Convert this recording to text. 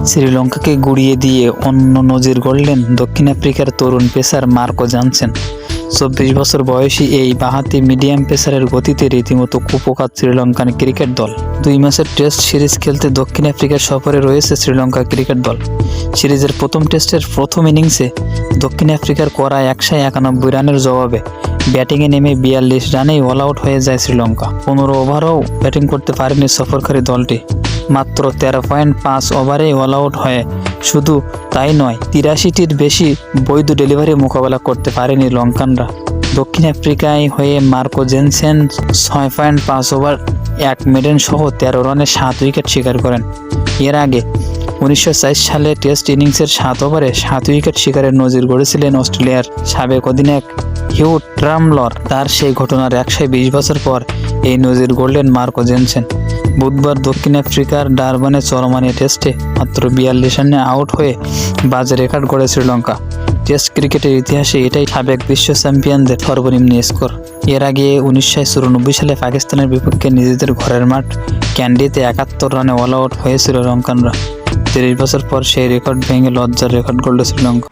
শ্রীলঙ্কাকে গুড়িয়ে দিয়ে অন্য নজির গড়লেন দক্ষিণ আফ্রিকার তরুণ পেসার মার্কো জানসেন। 24 বছর বয়সী এই বাঁহাতি মিডিয়াম পেসারের গতিতে রীতিমতো কুপোকাত শ্রীলঙ্কান ক্রিকেট দল। 2 ম্যাচের টেস্ট সিরিজ খেলতে দক্ষিণ আফ্রিকার সফরে রয়েছে শ্রীলঙ্কা ক্রিকেট দল। সিরিজের প্রথম টেস্টের প্রথম ইনিংসে দক্ষিণ আফ্রিকার করা 191 রানের জবাবে ব্যাটিংয়ে নেমে 42 রানেই অল আউট হয়ে যায় শ্রীলঙ্কা। 15 ওভারও ব্যাটিং করতে পারেনি সফরকারী দলটি। মাত্র 13.5 ওভারেই অল আউট হয়ে শুধু তাই নয়, 83টির বেশি বৈধ ডেলিভারি মোকাবেলা করতে পারেনি লঙ্কানরা। দক্ষিণ আফ্রিকায় হয়ে মার্কো জেনসেন 6.5 ওভার 1 মেডেন সহ 13 রানে 7 উইকেট শিকার করেন। এর আগে 1904 সালে টেস্ট ইনিংসের 7 ওভারে 7 উইকেট শিকারের নজির গড়েছিলেন অস্ট্রেলিয়ার সাবেক অধিনায়ক হিউ ট্রামলর। তার সেই ঘটনার 120 বছর পর এই নজির গড়লেন মার্কো জেনসেন। বুধবার দক্ষিণ আফ্রিকার ডারবানে চলমান টেস্টে মাত্র 42 রানে আউট হয়ে বাজে রেকর্ড গড়ে শ্রীলঙ্কা। টেস্ট ক্রিকেটের ইতিহাসে এটাই সাবেক বিশ্ব চ্যাম্পিয়নদের সর্বনিম্ন স্কোর। এর আগে 1994 সালে পাকিস্তানের বিপক্ষে নিজেদের ঘরের মাঠ ক্যান্ডিতে 71 রানে অল আউট হয়েছিল লঙ্কানরা। 30 বছর পর সেই রেকর্ড ভেঙে লজ্জার রেকর্ড গড়ল শ্রীলঙ্কা।